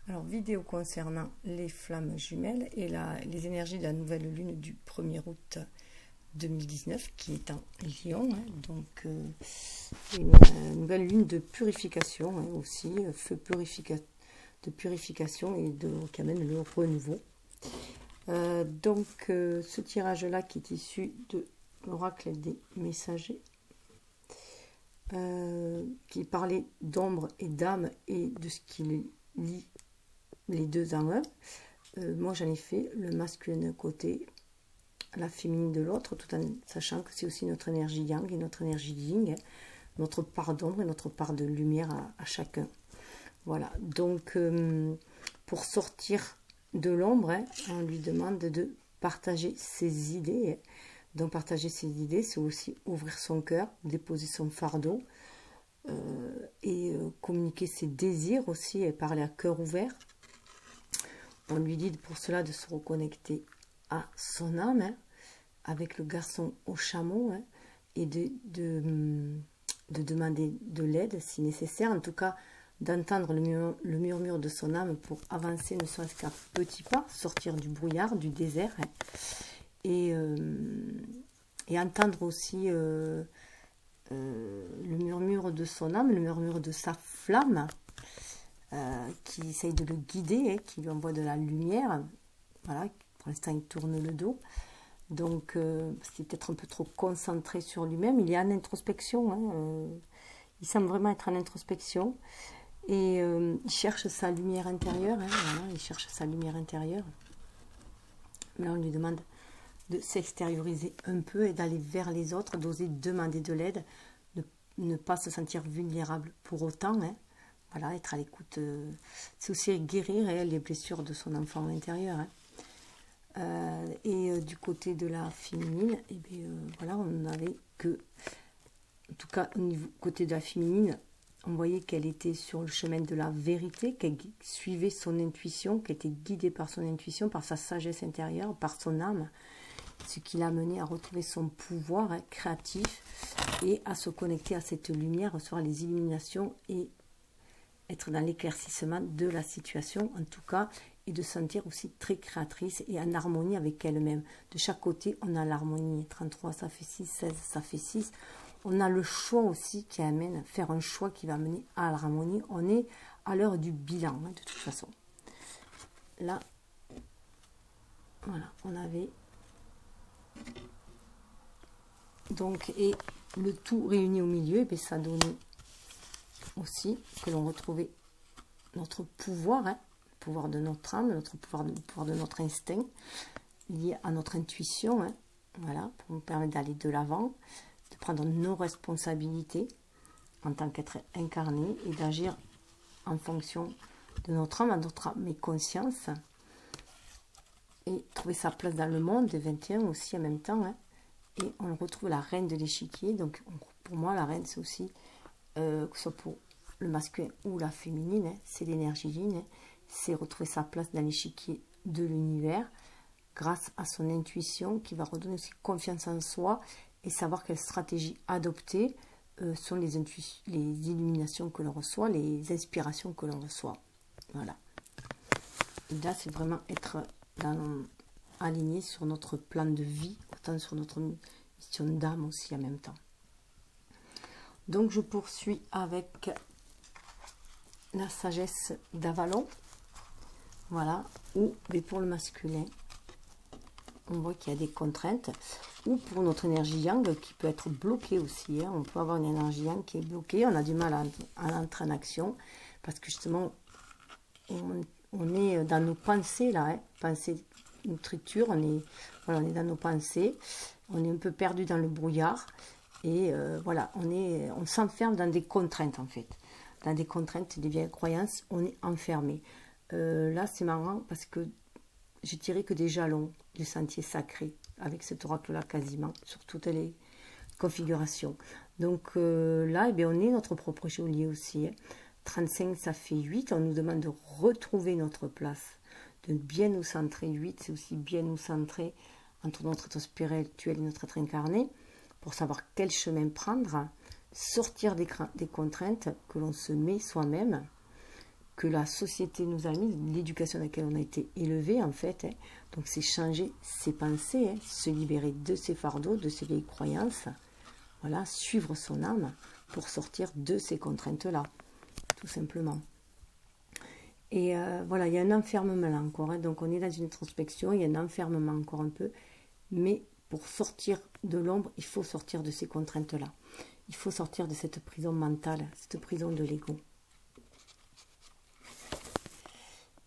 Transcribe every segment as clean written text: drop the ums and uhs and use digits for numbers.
Alors, vidéo concernant les flammes jumelles et les énergies de la nouvelle lune du 1er août 2019 qui est en Lion, hein, donc une nouvelle lune de purification, hein, aussi, feu de purification et qui amène le renouveau. Ce tirage-là qui est issu de l'oracle des messagers, qui parlait d'ombre et d'âme et de ce qui les lie les deux en un. Moi j'en ai fait le masculin d'un côté, la féminine de l'autre, tout en sachant que c'est aussi notre énergie yang et notre énergie yin, hein, notre part d'ombre et notre part de lumière à chacun. Voilà, donc pour sortir de l'ombre, hein, on lui demande de partager ses idées. Donc partager ses idées, c'est aussi ouvrir son cœur, déposer son fardeau, communiquer ses désirs aussi et parler à cœur ouvert. On lui dit pour cela de se reconnecter à son âme, hein, avec le garçon au chameau, hein, et de demander de l'aide si nécessaire, en tout cas d'entendre le murmure de son âme pour avancer, ne serait-ce qu'à petits pas, sortir du brouillard, du désert, hein, et entendre aussi le murmure de son âme, le murmure de sa flamme, qui essaye de le guider, hein, qui lui envoie de la lumière. Voilà, pour l'instant il tourne le dos, donc parce qu'il est peut-être un peu trop concentré sur lui-même. Il est en introspection, hein, il semble vraiment être en introspection, et il cherche sa lumière intérieure, hein, voilà, il cherche sa lumière intérieure. Là on lui demande de s'extérioriser un peu et d'aller vers les autres, d'oser demander de l'aide, ne pas se sentir vulnérable pour autant, hein. Voilà, être à l'écoute, c'est aussi guérir, hein, les blessures de son enfant intérieur, hein. Du côté de la féminine, et bien, voilà, on n'avait que, en tout cas au niveau côté de la féminine, on voyait qu'elle était sur le chemin de la vérité, qu'elle suivait son intuition, qu'elle était guidée par son intuition, par sa sagesse intérieure, par son âme, ce qui l'a amené à retrouver son pouvoir, hein, créatif, et à se connecter à cette lumière, recevoir les illuminations et être dans l'éclaircissement de la situation, en tout cas, et de se sentir aussi très créatrice et en harmonie avec elle-même. De chaque côté, on a l'harmonie. 33, ça fait 6, 16, ça fait 6. On a le choix aussi qui amène, faire un choix qui va mener à l'harmonie. On est à l'heure du bilan, hein, de toute façon. Là, voilà, on avait... Donc, et le tout réuni au milieu, et bien ça donnait aussi que l'on retrouvait notre pouvoir, hein, le pouvoir de notre âme, notre pouvoir de notre instinct, lié à notre intuition, hein, voilà, pour nous permettre d'aller de l'avant, de prendre nos responsabilités en tant qu'être incarné et d'agir en fonction de notre âme, et conscience, et trouver sa place dans le monde, des 21 aussi en même temps, hein. Et on retrouve la reine de l'échiquier. Donc pour moi la reine c'est aussi, que ce soit pour le masculin ou la féminine, hein, c'est l'énergie yin, hein, c'est retrouver sa place dans l'échiquier de l'univers grâce à son intuition qui va redonner aussi confiance en soi et savoir quelle stratégie adopter, sont les illuminations que l'on reçoit, les inspirations que l'on reçoit. Voilà. Et là c'est vraiment être aligné sur notre plan de vie, autant sur notre mission d'âme aussi en même temps. Donc je poursuis avec la sagesse d'Avalon. Voilà, ou mais pour le masculin, on voit qu'il y a des contraintes, ou pour notre énergie yang qui peut être bloquée aussi, hein. On peut avoir une énergie yang qui est bloquée, on a du mal à entrer en action, parce que justement, on est dans nos pensées là, hein. Pensées nous triture, on est dans nos pensées, on est un peu perdu dans le brouillard, et voilà, on s'enferme dans des contraintes en fait, dans des contraintes, des vieilles croyances, on est enfermé. Là c'est marrant parce que j'ai tiré que des jalons du sentier sacré avec cet oracle là quasiment sur toutes les configurations. Donc là, eh bien, on est notre propre geôlier aussi, hein. 35 ça fait 8, on nous demande de retrouver notre place, de bien nous centrer. 8 c'est aussi bien nous centrer entre notre être spirituel et notre être incarné, pour savoir quel chemin prendre, sortir des contraintes que l'on se met soi-même, que la société nous a mis, l'éducation dans laquelle on a été élevé en fait. Donc c'est changer ses pensées, se libérer de ses fardeaux, de ses vieilles croyances. Voilà, suivre son âme pour sortir de ces contraintes-là, tout simplement. Et voilà, il y a un enfermement là encore. Donc on est dans une introspection, il y a un enfermement encore un peu. Mais pour sortir de l'ombre, il faut sortir de ces contraintes-là. Il faut sortir de cette prison mentale, cette prison de l'ego.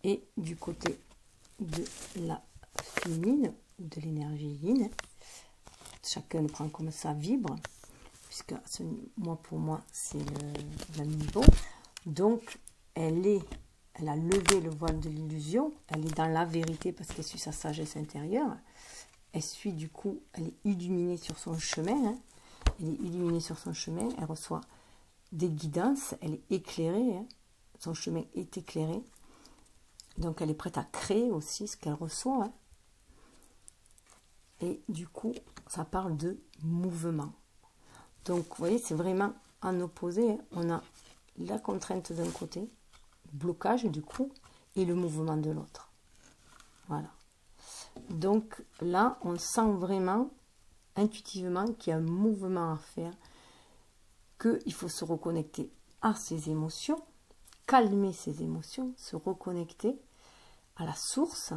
Et du côté de la féminine, ou de l'énergie yin, chacun le prend comme ça vibre, puisque pour moi, c'est le niveau. Donc, elle a levé le voile de l'illusion, elle est dans la vérité parce qu'elle suit sa sagesse intérieure. Elle suit du coup, elle est illuminée sur son chemin. Elle est illuminée sur son chemin, elle reçoit des guidances, elle est éclairée. Son chemin est éclairé. Donc elle est prête à créer aussi ce qu'elle reçoit. Et du coup, ça parle de mouvement. Donc vous voyez, c'est vraiment en opposé. On a la contrainte d'un côté, blocage du coup, et le mouvement de l'autre. Voilà. Donc là, on sent vraiment, intuitivement, qu'il y a un mouvement à faire, qu'il faut se reconnecter à ses émotions, calmer ses émotions, se reconnecter à la source,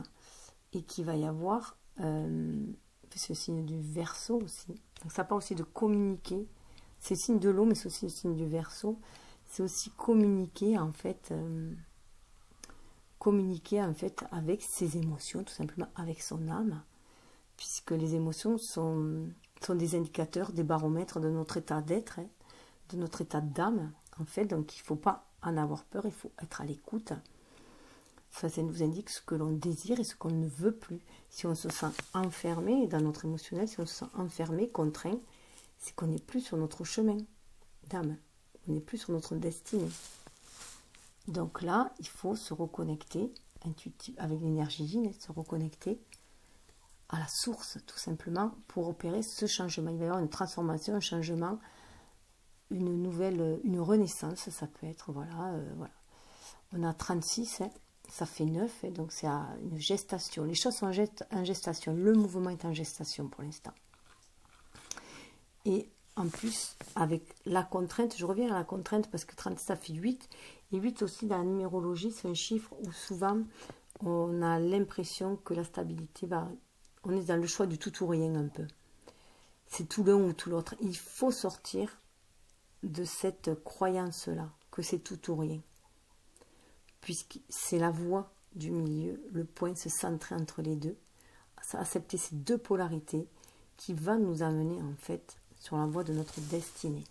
et qu'il va y avoir, c'est le signe du Verseau aussi. Donc ça parle aussi de communiquer. C'est le signe de l'eau, mais c'est aussi le signe du Verseau. C'est aussi communiquer en fait avec ses émotions, tout simplement avec son âme, puisque les émotions sont des indicateurs, des baromètres de notre état d'être, de notre état d'âme, en fait. Donc il ne faut pas en avoir peur, il faut être à l'écoute. Ça nous indique ce que l'on désire et ce qu'on ne veut plus. Si on se sent enfermé dans notre émotionnel, si on se sent enfermé, contraint, c'est qu'on n'est plus sur notre chemin d'âme, on n'est plus sur notre destinée. Donc là, il faut se reconnecter avec l'énergie yin, se reconnecter à la source, tout simplement, pour opérer ce changement. Il va y avoir une transformation, un changement, une renaissance, ça peut être, voilà. On a 36, ça fait 9, donc c'est une gestation. Les choses sont en gestation, le mouvement est en gestation pour l'instant. Et en plus, avec la contrainte, je reviens à la contrainte parce que 30 ça fait 8, et 8 aussi dans la numérologie, c'est un chiffre où souvent on a l'impression que la stabilité on est dans le choix du tout ou rien un peu. C'est tout l'un ou tout l'autre. Il faut sortir de cette croyance-là, que c'est tout ou rien. Puisque c'est la voie du milieu, le point se centrer entre les deux, accepter ces deux polarités qui va nous amener en fait sur la voie de notre destinée.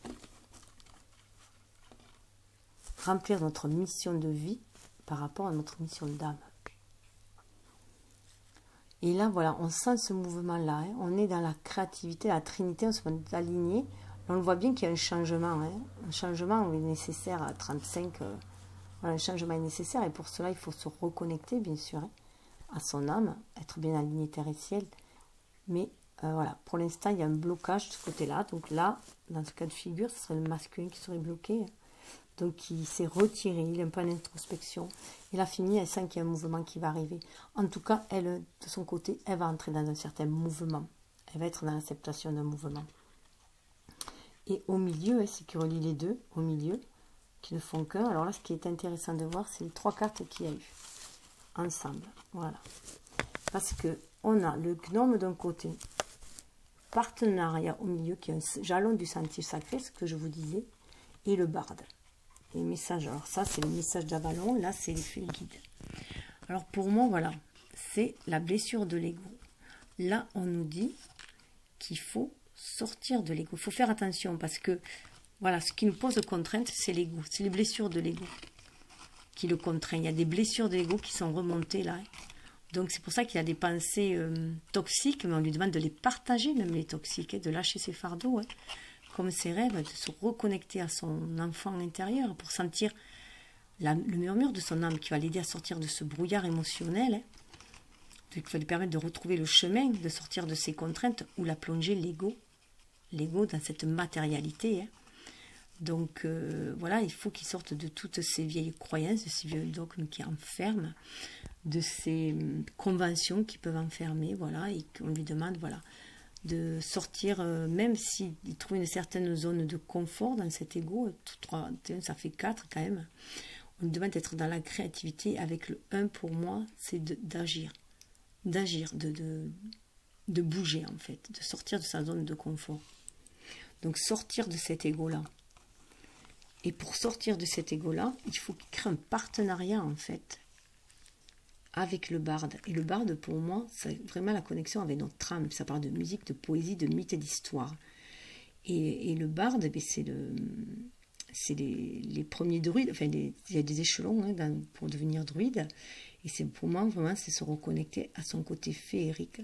Remplir notre mission de vie par rapport à notre mission d'âme. Et là, voilà, on sent ce mouvement-là. On est dans la créativité, la trinité, on se met aligné. On le voit bien qu'il y a un changement. Un changement est nécessaire à 35. Voilà, un changement est nécessaire. Et pour cela, il faut se reconnecter, bien sûr, à son âme, être bien aligné terre et ciel. Mais voilà, pour l'instant, il y a un blocage de ce côté-là. Donc là, dans ce cas de figure, ce serait le masculin qui serait bloqué. Donc il s'est retiré, il est un peu en introspection. Et la féminine, elle sent qu'il y a un mouvement qui va arriver. En tout cas, elle, de son côté, elle va entrer dans un certain mouvement. Elle va être dans l'acceptation d'un mouvement. Et au milieu, ce qui relie les deux, au milieu, qui ne font qu'un. Alors là, ce qui est intéressant de voir, c'est les 3 cartes qu'il y a eu ensemble. Voilà. Parce que on a le gnome d'un côté, partenariat au milieu, qui est un jalon du sentier sacré, ce que je vous disais, et le barde. Les messages, alors ça c'est le message d'Avalon, là c'est les fées guides. Alors pour moi, voilà, c'est la blessure de l'ego. Là on nous dit qu'il faut sortir de l'ego. Il faut faire attention parce que, voilà, ce qui nous pose contrainte, c'est l'ego. C'est les blessures de l'ego qui le contraignent. Il y a des blessures de l'ego qui sont remontées là. Donc c'est pour ça qu'il y a des pensées toxiques, mais on lui demande de les partager, même les toxiques, de lâcher ses fardeaux. Comme ses rêves, de se reconnecter à son enfant intérieur pour sentir le murmure de son âme qui va l'aider à sortir de ce brouillard émotionnel, qui va lui permettre de retrouver le chemin, de sortir de ses contraintes ou la plonger l'ego dans cette matérialité. Donc voilà, il faut qu'il sorte de toutes ces vieilles croyances, de ces vieux dogmes qui enferment, de ces conventions qui peuvent enfermer, voilà, et qu'on lui demande, voilà, de sortir, même s'il trouve une certaine zone de confort dans cet ego, 3, ça fait 4 quand même, on lui demande d'être dans la créativité. Avec le 1, pour moi, c'est d'agir, de bouger en fait, de sortir de sa zone de confort. Donc sortir de cet ego-là. Et pour sortir de cet ego-là, il faut qu'il crée un partenariat en fait avec le barde. Et le barde, pour moi, c'est vraiment la connexion avec notre âme. Ça parle de musique, de poésie, de mythe et d'histoire. Et le barde, c'est les premiers druides. Enfin, il y a des échelons hein, pour devenir druide. Et c'est pour moi, vraiment, c'est se reconnecter à son côté féerique,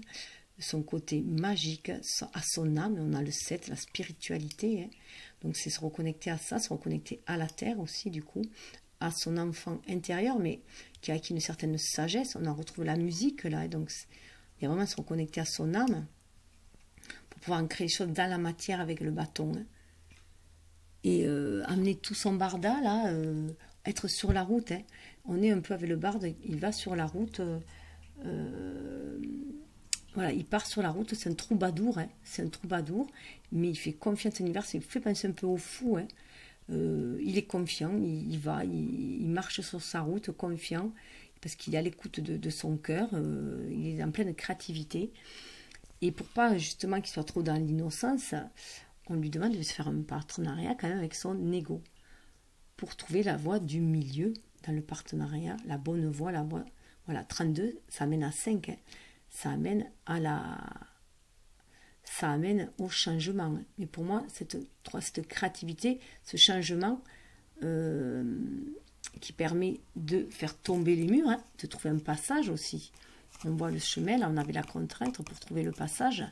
son côté magique, à son âme. On a le 7, la spiritualité. Hein. Donc, c'est se reconnecter à ça, se reconnecter à la terre aussi, du coup, à son enfant intérieur, mais qui a acquis une certaine sagesse. On en retrouve la musique là, et donc il y a vraiment se reconnecter à son âme pour pouvoir en créer des choses dans la matière avec le bâton. Hein. Et amener tout son barda là, être sur la route. Hein. On est un peu avec le barde, il va sur la route. Voilà, il part sur la route, c'est un troubadour, hein. C'est un troubadour, mais il fait confiance à l'univers, il fait penser un peu au fou. Hein. Il est confiant, il va, il marche sur sa route confiant, parce qu'il est à l'écoute de son cœur, il est en pleine créativité. Et pour pas justement qu'il soit trop dans l'innocence, on lui demande de se faire un partenariat quand même avec son ego, pour trouver la voie du milieu dans le partenariat, la bonne voie, la voie. Voilà, 32, ça amène à 5, hein. Ça amène au changement. Mais pour moi, cette créativité, ce changement qui permet de faire tomber les murs, hein, de trouver un passage aussi. On voit le chemin, là on avait la contrainte pour trouver le passage.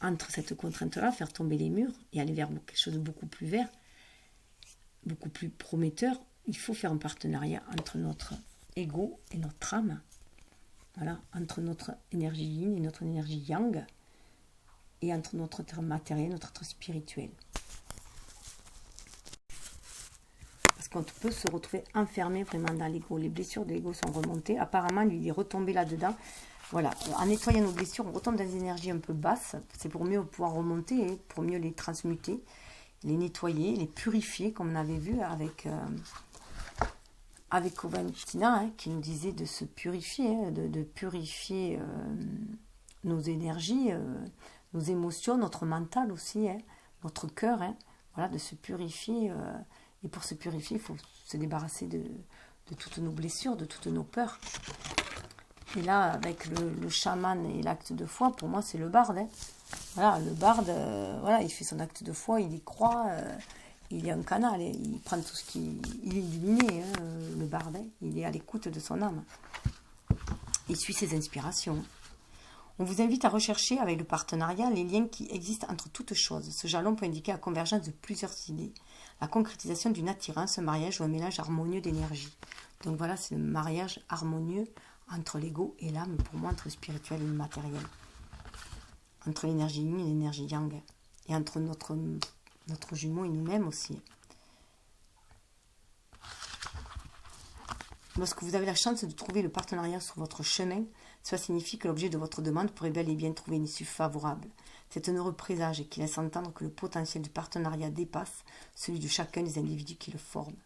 Entre cette contrainte-là, faire tomber les murs et aller vers quelque chose de beaucoup plus vert, beaucoup plus prometteur, il faut faire un partenariat entre notre ego et notre âme. Voilà, entre notre énergie yin et notre énergie yang, et entre notre être matériel, notre être spirituel. Parce qu'on peut se retrouver enfermé vraiment dans l'ego. Les blessures de l'ego sont remontées. Apparemment, lui, il est retombé là-dedans. Voilà, en nettoyant nos blessures, on retombe dans des énergies un peu basses. C'est pour mieux pouvoir remonter, et pour mieux les transmuter, les nettoyer, les purifier, comme on avait vu avec Covantina, hein, qui nous disait de se purifier, hein, de purifier nos énergies, nos émotions, notre mental aussi, hein, notre cœur, hein, voilà, de se purifier. Et pour se purifier, il faut se débarrasser de toutes nos blessures, de toutes nos peurs. Et là, avec le chaman et l'acte de foi, pour moi, c'est le barde. Hein. Voilà, le barde, voilà, il fait son acte de foi, il y croit. Il est un canal, il prend tout ce qui... Il est illuminé, hein, le barde. Hein. Il est à l'écoute de son âme. Il suit ses inspirations. On vous invite à rechercher avec le partenariat les liens qui existent entre toutes choses. Ce jalon peut indiquer la convergence de plusieurs idées, la concrétisation d'une attirance, un mariage ou un mélange harmonieux d'énergie. Donc voilà, c'est le mariage harmonieux entre l'ego et l'âme, pour moi, entre le spirituel et le matériel. Entre l'énergie yin et l'énergie yang. Et entre notre jumeau et nous-mêmes aussi. Lorsque vous avez la chance de trouver le partenariat sur votre chemin, cela signifie que l'objet de votre demande pourrait bel et bien trouver une issue favorable. C'est un heureux présage qui laisse entendre que le potentiel du partenariat dépasse celui de chacun des individus qui le forment.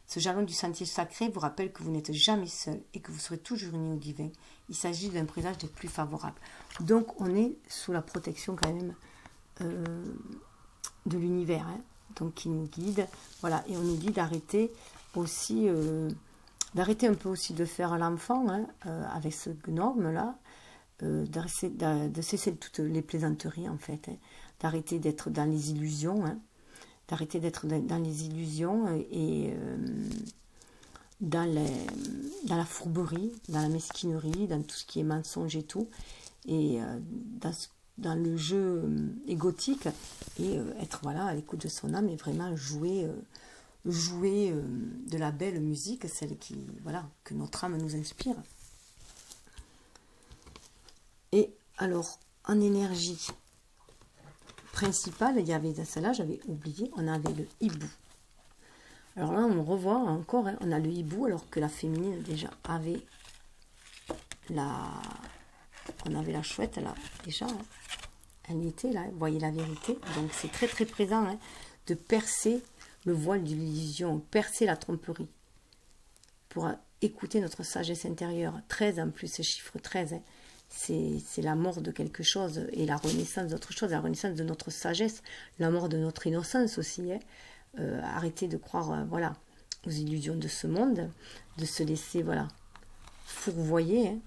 Ce jalon du sentier sacré vous rappelle que vous n'êtes jamais seul et que vous serez toujours unis au divin. Il s'agit d'un présage des plus favorables. Donc on est sous la protection quand même de l'univers, hein, donc qui nous guide. Voilà, et on nous dit d'arrêter aussi, d'arrêter un peu aussi de faire l'enfant, hein, avec ce gnome-là, de cesser toutes les plaisanteries en fait, hein, d'arrêter d'être dans les illusions, hein, d'arrêter d'être dans les illusions et dans la fourberie, dans la mesquinerie, dans tout ce qui est mensonge et tout, et dans le jeu égotique, et être voilà, à l'écoute de son âme et vraiment jouer de la belle musique, celle qui, voilà, que notre âme nous inspire. Et alors, en énergie, principal, il y avait celle-là, j'avais oublié, on avait le hibou. Alors là, on revoit encore, hein, on a le hibou, alors que la féminine déjà avait on avait la chouette là, déjà, hein, elle y était là, vous voyez la vérité. Donc c'est très très présent, hein, de percer le voile de l'illusion, percer la tromperie, pour écouter notre sagesse intérieure. 13 en plus, ce chiffre 13, hein, c'est la mort de quelque chose et la renaissance d'autre chose, la renaissance de notre sagesse, la mort de notre innocence aussi. Hein. Arrêter de croire voilà, aux illusions de ce monde, de se laisser voilà, fourvoyer, hein,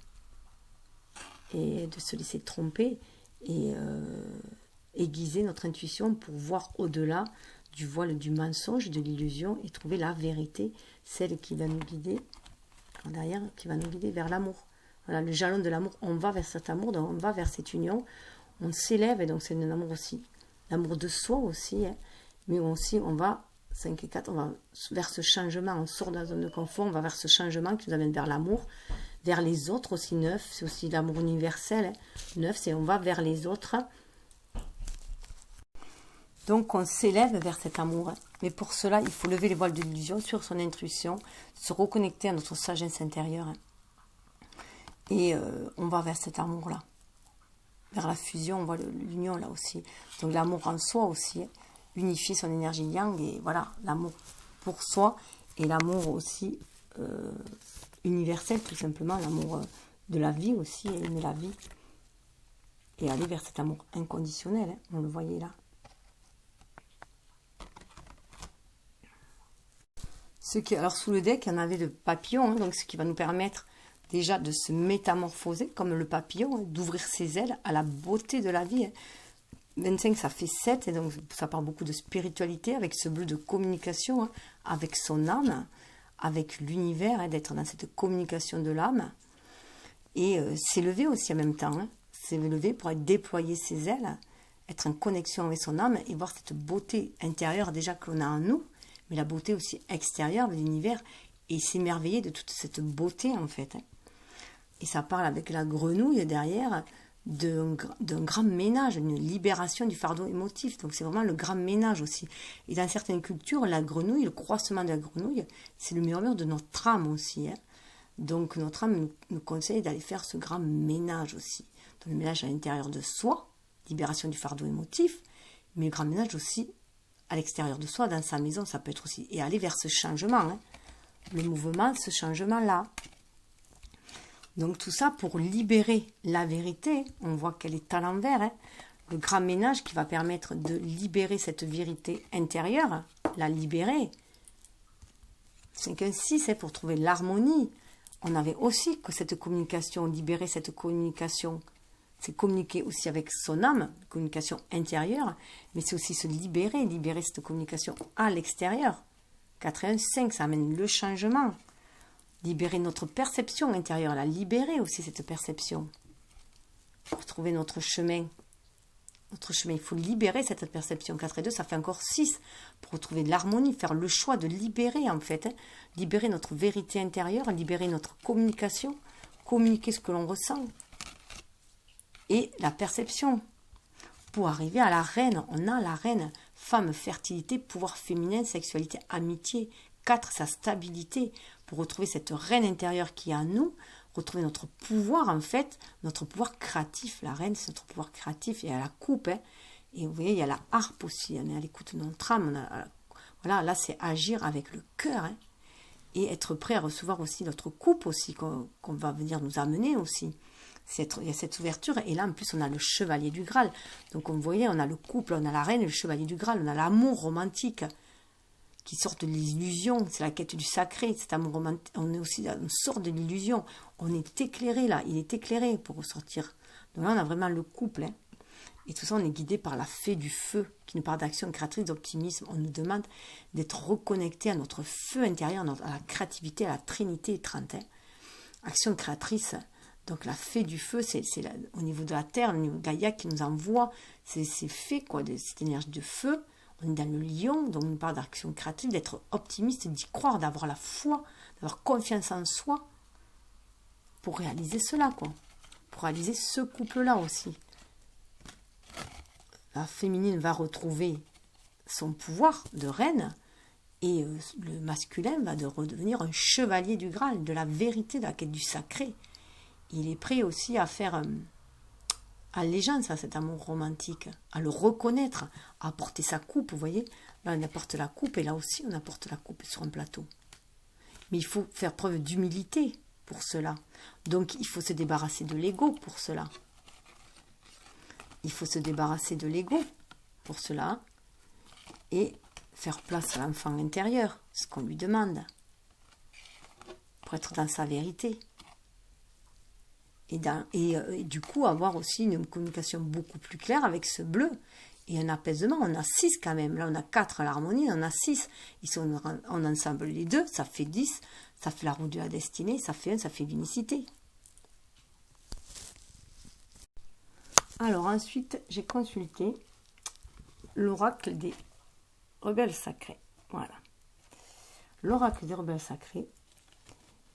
et de se laisser tromper et aiguiser notre intuition pour voir au-delà du voile du mensonge, de l'illusion, et trouver la vérité, celle qui va nous guider en derrière, qui va nous guider vers l'amour. Voilà, le jalon de l'amour, on va vers cet amour, donc on va vers cette union, on s'élève, et donc c'est un amour aussi, l'amour de soi aussi, hein, mais aussi on va, 5 et 4, on va vers ce changement, on sort de la zone de confort, on va vers ce changement qui nous amène vers l'amour, vers les autres aussi. 9, c'est aussi l'amour universel, hein. 9, c'est on va vers les autres. Donc on s'élève vers cet amour, hein. Mais pour cela, il faut lever les voiles de l'illusion sur son intuition, se reconnecter à notre sagesse intérieure, hein. Et on va vers cet amour-là, vers la fusion, on voit l'union là aussi. Donc l'amour en soi aussi, hein. Unifier son énergie yang, et voilà, l'amour pour soi, et l'amour aussi universel, tout simplement, l'amour de la vie aussi, aimer la vie, et aller vers cet amour inconditionnel, hein. On le voyait là. Alors sous le deck, il y en avait le papillon, hein, donc ce qui va nous permettre déjà de se métamorphoser comme le papillon, hein, d'ouvrir ses ailes à la beauté de la vie, hein. 25, ça fait 7, et donc ça parle beaucoup de spiritualité, avec ce bleu de communication, hein, avec son âme, avec l'univers, hein, d'être dans cette communication de l'âme, et s'élever aussi en même temps, hein, s'élever pour déployer ses ailes, être en connexion avec son âme, et voir cette beauté intérieure déjà que l'on a en nous, mais la beauté aussi extérieure de l'univers, et s'émerveiller de toute cette beauté en fait, hein. Et ça parle avec la grenouille derrière, d'un grand ménage, une libération du fardeau émotif. Donc c'est vraiment le grand ménage aussi. Et dans certaines cultures, la grenouille, le croissement de la grenouille, c'est le murmure de notre âme aussi, hein. Donc notre âme nous conseille d'aller faire ce grand ménage aussi. Donc le ménage à l'intérieur de soi, libération du fardeau émotif, mais le grand ménage aussi à l'extérieur de soi, dans sa maison, ça peut être aussi. Et aller vers ce changement, hein. Le mouvement, ce changement-là. Donc tout ça pour libérer la vérité. On voit qu'elle est à l'envers, hein. Le grand ménage qui va permettre de libérer cette vérité intérieure, la libérer. 5-6, hein, pour trouver l'harmonie. On avait aussi que cette communication, libérer cette communication, c'est communiquer aussi avec son âme, communication intérieure, mais c'est aussi se libérer, libérer cette communication à l'extérieur. 4-5, ça amène le changement. Libérer notre perception intérieure, la libérer aussi cette perception. Pour trouver notre chemin. Notre chemin, il faut libérer cette perception. 4 et 2, ça fait encore 6. Pour retrouver de l'harmonie, faire le choix de libérer en fait, hein. Libérer notre vérité intérieure, libérer notre communication, communiquer ce que l'on ressent. Et la perception. Pour arriver à la reine, on a la reine, femme, fertilité, pouvoir féminin, sexualité, amitié. 4, sa stabilité, pour retrouver cette reine intérieure qui est en nous, retrouver notre pouvoir en fait, notre pouvoir créatif. La reine, c'est notre pouvoir créatif, et il y a la coupe, hein. Et vous voyez, il y a la harpe aussi, on est à l'écoute de notre âme. Voilà, là c'est agir avec le cœur, hein. Et être prêt à recevoir aussi notre coupe aussi, qu'on va venir nous amener aussi. Il y a cette ouverture, et là en plus on a le chevalier du Graal. Donc comme vous voyez, on a le couple, on a la reine et le chevalier du Graal, on a l'amour romantique qui sort de l'illusion, c'est la quête du sacré, cet amour romantique, on sort de l'illusion, on est éclairé là, il est éclairé pour ressortir. Donc là on a vraiment le couple, hein. Et tout ça on est guidé par la fée du feu, qui nous parle d'action créatrice, d'optimisme. On nous demande d'être reconnecté à notre feu intérieur, à la créativité, à la trinité étreinte, hein. Action créatrice. Donc la fée du feu, c'est au niveau de la terre, au niveau de Gaïa qui nous envoie ces fées, quoi, cette énergie de feu. On est dans le lion, donc on nous parle d'action créative, d'être optimiste, d'y croire, d'avoir la foi, d'avoir confiance en soi pour réaliser cela, quoi. Pour réaliser ce couple-là aussi. la féminine va retrouver son pouvoir de reine, et le masculin va redevenir un chevalier du Graal, de la vérité, de la quête du sacré. Il est prêt aussi à faire allégeance à cet amour romantique, à le reconnaître, à apporter sa coupe, vous voyez. Là, on apporte la coupe, et là aussi, on apporte la coupe sur un plateau. Mais il faut faire preuve d'humilité pour cela. Donc, il faut se débarrasser de l'ego pour cela. Il faut se débarrasser de l'ego pour cela et faire place à l'enfant intérieur, ce qu'on lui demande, pour être dans sa vérité. Et du coup, avoir aussi une communication beaucoup plus claire avec ce bleu et un apaisement. On a 6 quand même. Là, on a 4 à l'harmonie, on a 6. Ils sont en ensemble les deux, ça fait 10. Ça fait la roue de la destinée, ça fait 1, ça fait l'unicité. Alors ensuite, j'ai consulté l'oracle des rebelles sacrés. Voilà. L'oracle des rebelles sacrés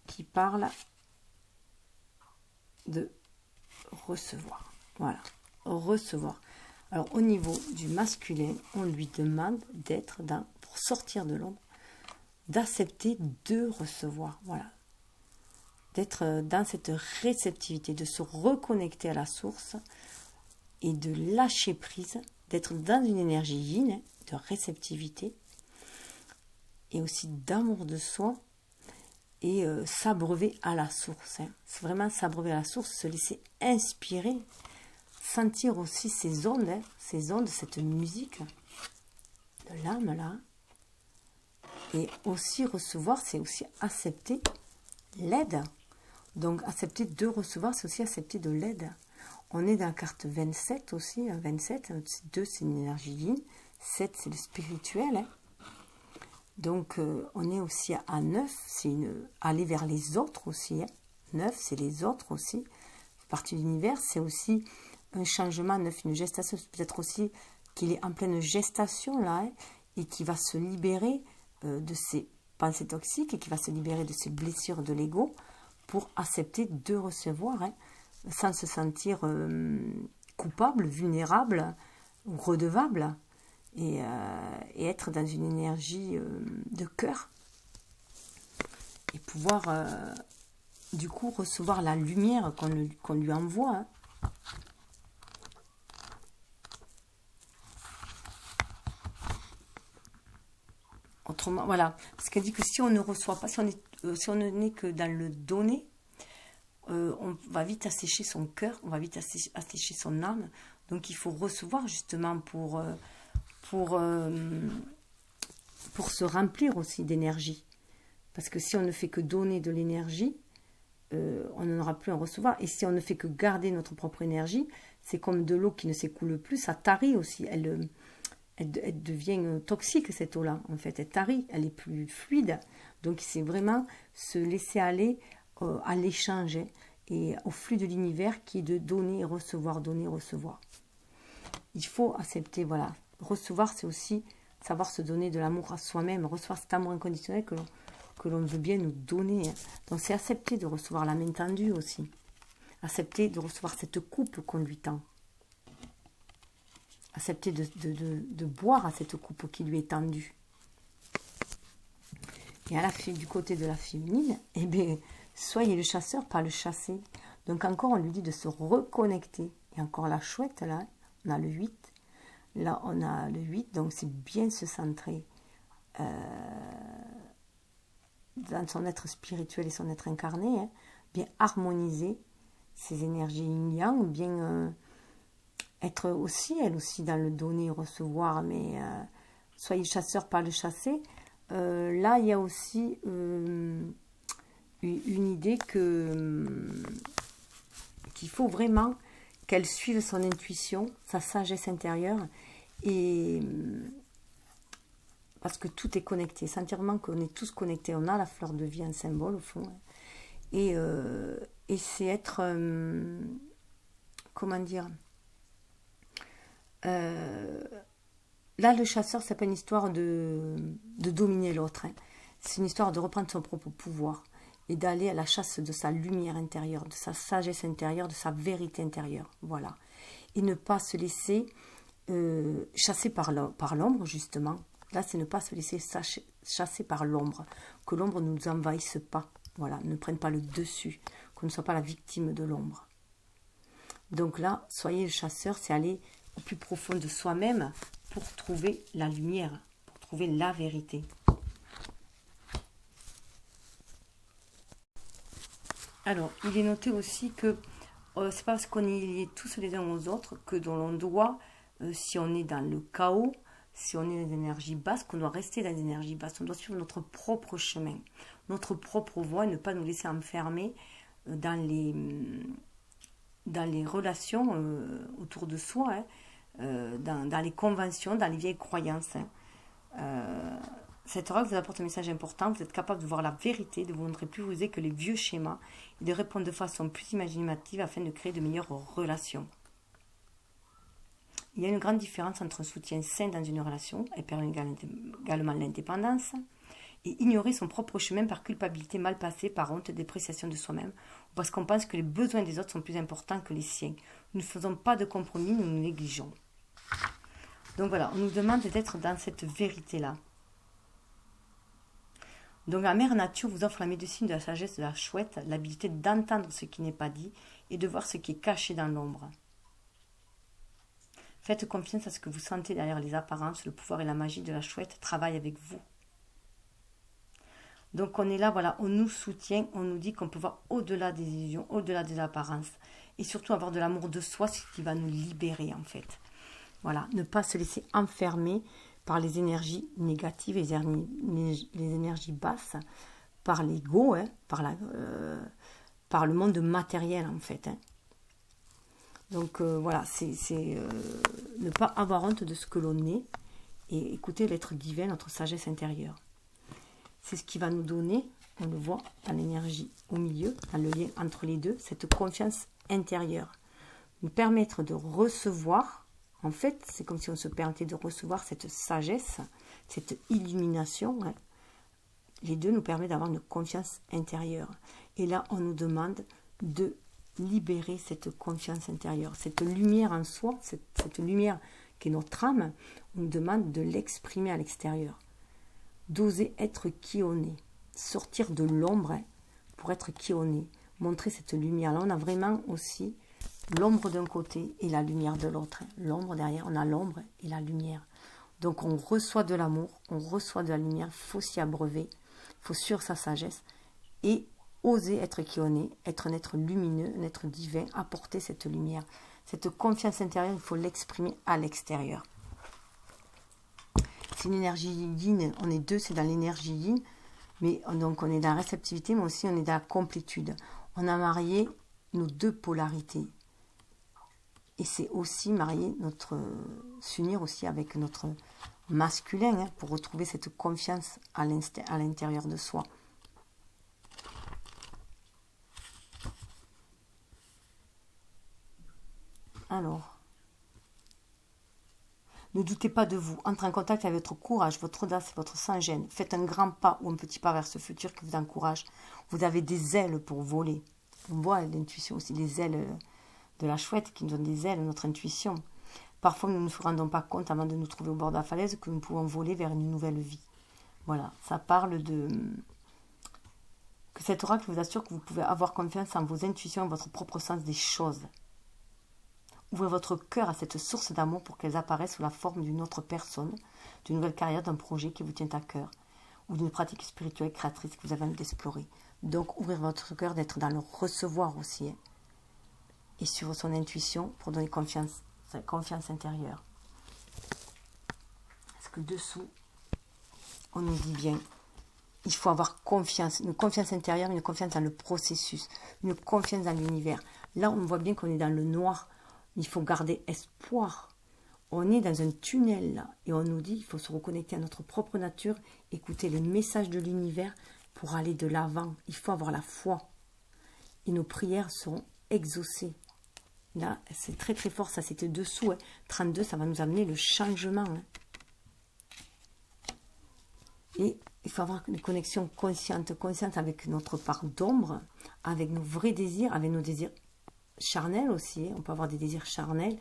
qui parle de recevoir. Voilà. Recevoir. Alors au niveau du masculin, on lui demande d'être pour sortir de l'ombre, d'accepter de recevoir. Voilà. D'être dans cette réceptivité, de se reconnecter à la source et de lâcher prise, d'être dans une énergie yin, de réceptivité et aussi d'amour de soi et s'abreuver à la source. C'est vraiment s'abreuver à la source, se laisser inspirer, sentir aussi ces ondes, cette musique de l'âme là. Et aussi recevoir, c'est aussi accepter l'aide. Donc accepter de recevoir, c'est aussi accepter de l'aide. On est dans la carte 27 aussi. 27, 2 c'est une énergie yin, 7 c'est le spirituel. Donc on est aussi à 9, c'est aller vers les autres aussi. 9 c'est les autres aussi. Partie de l'univers, c'est aussi un changement, 9, une gestation. Peut-être aussi qu'il est en pleine gestation là, et qui va se libérer de ses pensées toxiques et qui va se libérer de ses blessures de l'ego pour accepter de recevoir, sans se sentir coupable, vulnérable ou redevable, et être dans une énergie de cœur et pouvoir du coup recevoir la lumière qu'on lui envoie. Autrement, voilà, ce qu'elle dit que si on ne reçoit pas, si on n'est que dans le donner, on va vite assécher son cœur, on va vite assécher son âme. Donc il faut recevoir justement pour se remplir aussi d'énergie. Parce que si on ne fait que donner de l'énergie, on n'en aura plus à recevoir. Et si on ne fait que garder notre propre énergie, c'est comme de l'eau qui ne s'écoule plus, ça tarit aussi. Elle devient toxique, cette eau-là, en fait. Elle tarit, elle est plus fluide. Donc, c'est vraiment se laisser aller à l'échange et au flux de l'univers qui est de donner et recevoir, donner et recevoir. Il faut accepter, voilà. Recevoir, c'est aussi savoir se donner de l'amour à soi-même, recevoir cet amour inconditionnel que l'on veut bien nous donner. Donc, c'est accepter de recevoir la main tendue aussi. Accepter de recevoir cette coupe qu'on lui tend. Accepter de boire à cette coupe qui lui est tendue. Et du côté de la féminine, eh bien, soyez le chasseur, pas le chassé. Donc encore, on lui dit de se reconnecter. Et encore la chouette, là, on a le 8. Là, on a le 8, donc c'est bien se centrer dans son être spirituel et son être incarné, bien harmoniser ses énergies yin-yang, bien... être aussi, elle aussi, dans le donner et recevoir, mais soyez le chasseur, pas le chassé. Là, il y a aussi une idée qu'il faut vraiment qu'elle suive son intuition, sa sagesse intérieure, et parce que tout est connecté. Sentir vraiment qu'on est tous connectés. On a la fleur de vie en symbole, au fond. Et c'est être... comment dire ? Là, le chasseur, c'est pas une histoire de dominer l'autre. C'est une histoire de reprendre son propre pouvoir et d'aller à la chasse de sa lumière intérieure, de sa sagesse intérieure, de sa vérité intérieure. Voilà. Et ne pas se laisser chassé par l'ombre, justement. Là, c'est ne pas se laisser chasser par l'ombre. Que l'ombre ne nous envahisse pas. Voilà, ne prenne pas le dessus. Qu'on ne soit pas la victime de l'ombre. Donc là, soyez le chasseur, c'est aller au plus profond de soi-même pour trouver la lumière, pour trouver la vérité. Alors, il est noté aussi que c'est pas parce qu'on est liés tous les uns aux autres que l'on doit, si on est dans le chaos, si on est dans des énergies basses, qu'on doit rester dans des énergies basses. On doit suivre notre propre chemin, notre propre voie, et ne pas nous laisser enfermer dans les relations autour de soi, hein, dans les conventions, dans les vieilles croyances. Hein. Cette oracle vous apporte un message important. Vous êtes capable de voir la vérité, de vous montrer plus rusé que les vieux schémas et de répondre de façon plus imaginative afin de créer de meilleures relations. Il y a une grande différence entre un soutien sain dans une relation, et permet également l'indépendance, et ignorer son propre chemin par culpabilité mal passée, par honte, dépréciation de soi-même, ou parce qu'on pense que les besoins des autres sont plus importants que les siens. Nous ne faisons pas de compromis, nous nous négligeons. Donc voilà, on nous demande d'être dans cette vérité-là. Donc la mère nature vous offre la médecine de la sagesse de la chouette, l'habilité d'entendre ce qui n'est pas dit et de voir ce qui est caché dans l'ombre. Faites confiance à ce que vous sentez derrière les apparences, le pouvoir et la magie de la chouette travaillent avec vous. Donc on est là, voilà, on nous soutient, on nous dit qu'on peut voir au-delà des illusions, au-delà des apparences. Et surtout avoir de l'amour de soi, ce qui va nous libérer en fait. Voilà, ne pas se laisser enfermer par les énergies négatives, les énergies basses, par l'ego, hein, par le monde matériel en fait. Hein. Donc voilà, c'est ne pas avoir honte de ce que l'on est et écouter l'être divin, notre sagesse intérieure. C'est ce qui va nous donner, on le voit dans l'énergie au milieu, dans le lien entre les deux, cette confiance intérieure. Nous permettre de recevoir, en fait, c'est comme si on se permettait de recevoir cette sagesse, cette illumination. Hein. Les deux nous permettent d'avoir une confiance intérieure. Et là, on nous demande de libérer cette confiance intérieure, cette lumière en soi, cette lumière qui est notre âme, on nous demande de l'exprimer à l'extérieur. D'oser être qui on est, sortir de l'ombre hein, pour être qui on est, montrer cette lumière. Là, on a vraiment aussi l'ombre d'un côté et la lumière de l'autre. Hein. L'ombre derrière, on a l'ombre et la lumière. Donc, on reçoit de l'amour, on reçoit de la lumière, il faut s'y abreuver, il faut suivre sa sagesse et oser être qui on est, être un être lumineux, un être divin, apporter cette lumière. Cette confiance intérieure, il faut l'exprimer à l'extérieur. C'est une énergie yin, on est deux, c'est dans l'énergie yin, mais donc on est dans la réceptivité, mais aussi on est dans la complétude. On a marié nos deux polarités. Et c'est aussi marier s'unir aussi avec notre masculin, hein, pour retrouver cette confiance à l'intérieur de soi. Alors, ne doutez pas de vous. Entrez en contact avec votre courage, votre audace et votre sans-gêne. Faites un grand pas ou un petit pas vers ce futur qui vous encourage. Vous avez des ailes pour voler. On voit l'intuition aussi, les ailes de la chouette qui nous donnent des ailes, notre intuition. Parfois, nous ne nous rendons pas compte avant de nous trouver au bord de la falaise que nous pouvons voler vers une nouvelle vie. Voilà, ça parle de... que cet oracle vous assure que vous pouvez avoir confiance en vos intuitions et votre propre sens des choses. Ouvrez votre cœur à cette source d'amour pour qu'elles apparaissent sous la forme d'une autre personne, d'une nouvelle carrière, d'un projet qui vous tient à cœur, ou d'une pratique spirituelle créatrice que vous avez envie d'explorer. Donc, ouvrir votre cœur, d'être dans le recevoir aussi, hein, et suivre son intuition pour donner sa confiance intérieure. Parce que dessous, on nous dit bien, il faut avoir confiance, une confiance intérieure, une confiance dans le processus, une confiance dans l'univers. Là, on voit bien qu'on est dans le noir. Il faut garder espoir. On est dans un tunnel là, et on nous dit qu'il faut se reconnecter à notre propre nature, écouter les messages de l'univers pour aller de l'avant. Il faut avoir la foi. Et nos prières seront exaucées. Là, c'est très très fort, ça c'était dessous. Hein. 32, ça va nous amener le changement. Hein. Et il faut avoir une connexion consciente avec notre part d'ombre, avec nos vrais désirs, avec nos désirs charnel aussi, on peut avoir des désirs charnels,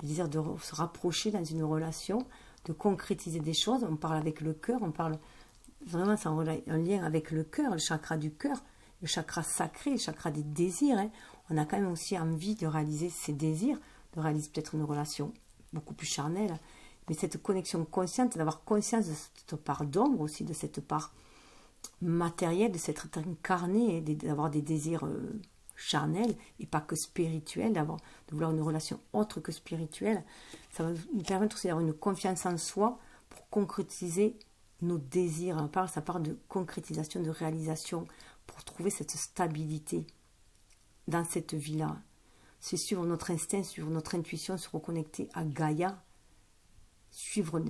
le désir de se rapprocher dans une relation, de concrétiser des choses. On parle avec le cœur, on parle vraiment, c'est un lien avec le cœur, le chakra du cœur, le chakra sacré, le chakra des désirs. Hein. On a quand même aussi envie de réaliser ces désirs, de réaliser peut-être une relation beaucoup plus charnelle. Mais cette connexion consciente, d'avoir conscience de cette part d'ombre aussi, de cette part matérielle, de s'être incarné, d'avoir des désirs charnels et pas que spirituels, de vouloir une relation autre que spirituelle. Ça va nous permettre aussi d'avoir une confiance en soi pour concrétiser nos désirs. Ça part de concrétisation, de réalisation, pour trouver cette stabilité dans cette vie-là. C'est suivre notre instinct, suivre notre intuition, se reconnecter à Gaïa, suivre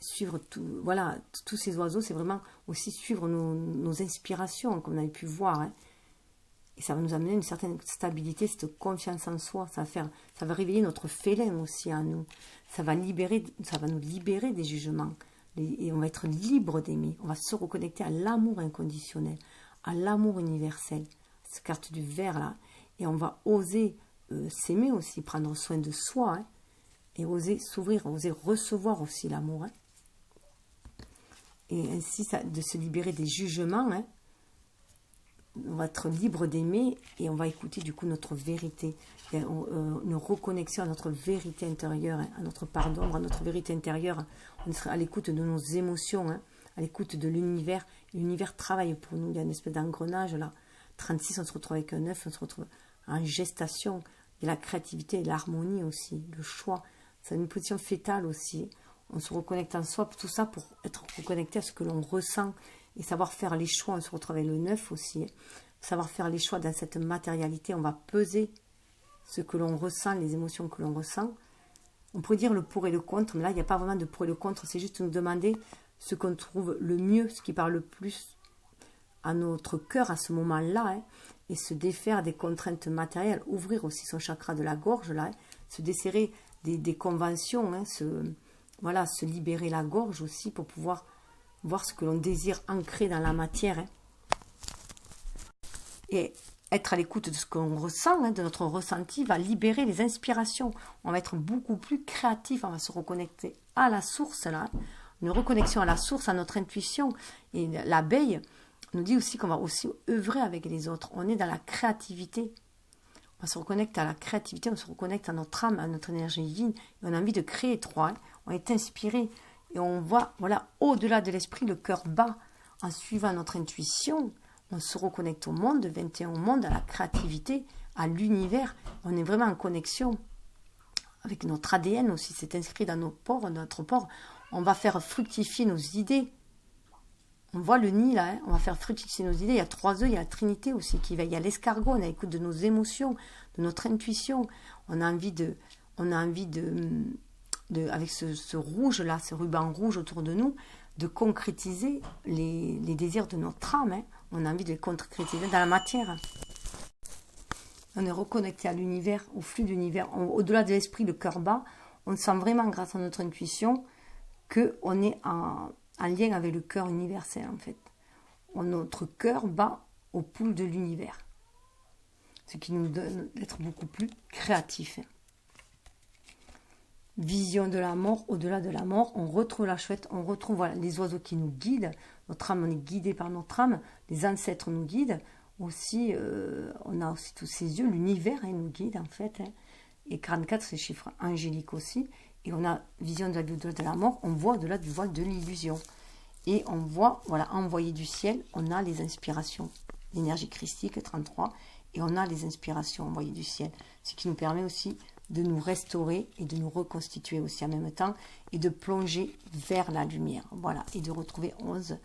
suivre tout, voilà, tous ces oiseaux, c'est vraiment aussi suivre nos inspirations, comme on avait pu voir. Hein. Et ça va nous amener une certaine stabilité, cette confiance en soi. Ça va réveiller notre félin aussi en nous. Ça va nous libérer des jugements. Et on va être libre d'aimer. On va se reconnecter à l'amour inconditionnel, à l'amour universel. Cette carte du vert là. Et on va oser s'aimer aussi, prendre soin de soi. Hein, et oser s'ouvrir, oser recevoir aussi l'amour. Hein. Et ainsi, de se libérer des jugements. Hein. On va être libre d'aimer et on va écouter du coup notre vérité. Une reconnexion à notre vérité intérieure, hein, à notre part d'ombre, à notre vérité intérieure. On sera à l'écoute de nos émotions, hein, à l'écoute de l'univers. L'univers travaille pour nous. Il y a une espèce d'engrenage là. 36, on se retrouve avec un 9, on se retrouve en gestation. Il y a la créativité et l'harmonie aussi, le choix. C'est une position fétale aussi. On se reconnecte en soi, tout ça pour être reconnecté à ce que l'on ressent et savoir faire les choix. On se retrouve avec le 9 aussi. Savoir faire les choix dans cette matérialité. On va peser ce que l'on ressent, les émotions que l'on ressent. On pourrait dire le pour et le contre, mais là, il n'y a pas vraiment de pour et le contre. C'est juste nous demander ce qu'on trouve le mieux, ce qui parle le plus à notre cœur à ce moment-là. Hein, et se défaire des contraintes matérielles. Ouvrir aussi son chakra de la gorge, là. Hein, se desserrer des conventions. Hein, se libérer la gorge aussi pour pouvoir voir ce que l'on désire ancrer dans la matière. Hein. Et être à l'écoute de ce qu'on ressent, hein, de notre ressenti, va libérer les inspirations. On va être beaucoup plus créatif, on va se reconnecter à la source, là. Une reconnexion à la source, à notre intuition. Et l'abeille nous dit aussi qu'on va aussi œuvrer avec les autres. On est dans la créativité. On se reconnecte à la créativité, on se reconnecte à notre âme, à notre énergie divine. Et on a envie de créer trois. Hein. On est inspiré. Et on voit, voilà, au-delà de l'esprit, le cœur bat en suivant notre intuition. On se reconnecte au monde, 21 au monde, à la créativité, à l'univers. On est vraiment en connexion avec notre ADN aussi. C'est inscrit dans nos pores, notre pore. On va faire fructifier nos idées. On voit le nid là, hein. On va faire fructifier nos idées. Il y a 3 œufs, il y a la Trinité aussi qui veille. Il y a l'escargot, on a l'écoute de nos émotions, de notre intuition. On a envie avec ce rouge là, ce ruban rouge autour de nous, de concrétiser les désirs de notre âme. Hein. On a envie de les concrétiser dans la matière. On est reconnecté à l'univers, au flux de l'univers. Au-delà de l'esprit, le cœur bat. On sent vraiment, grâce à notre intuition, qu'on est en lien avec le cœur universel, en fait. Notre cœur bat au pouls de l'univers. Ce qui nous donne d'être beaucoup plus créatifs. Vision de la mort, au-delà de la mort, on retrouve la chouette, on retrouve voilà, les oiseaux qui nous guident, notre âme, on est guidé par notre âme, les ancêtres nous guident, aussi, on a aussi tous ces yeux, l'univers hein, nous guide en fait, hein. Et 44 c'est chiffre angélique aussi, et on a vision de au-delà de la mort, on voit au-delà du voile de l'illusion, et on voit, voilà, envoyé du ciel, on a les inspirations, l'énergie christique 33, et on a les inspirations envoyées du ciel, ce qui nous permet aussi de nous restaurer et de nous reconstituer aussi en même temps et de plonger vers la lumière. Voilà, et de retrouver 11,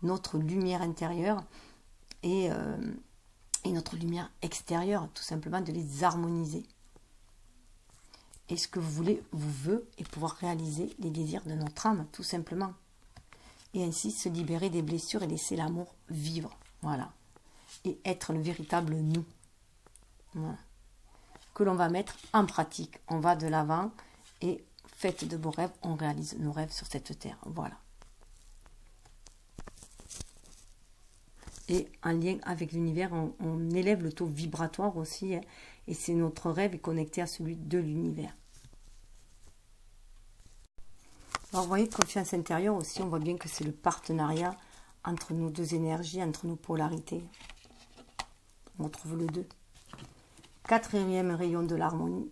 notre lumière intérieure et notre lumière extérieure, tout simplement de les harmoniser. Et ce que vous voulez, vous veut, et pouvoir réaliser les désirs de notre âme, tout simplement. Et ainsi se libérer des blessures et laisser l'amour vivre. Voilà. Et être le véritable nous. Voilà. Que l'on va mettre en pratique. On va de l'avant et faites de beaux rêves, on réalise nos rêves sur cette terre. Voilà. Et en lien avec l'univers, on élève le taux vibratoire aussi. Hein, et c'est notre rêve est connecté à celui de l'univers. Alors, vous voyez, confiance intérieure aussi, on voit bien que c'est le partenariat entre nos deux énergies, entre nos polarités. On retrouve le 2. Quatrième rayon de l'harmonie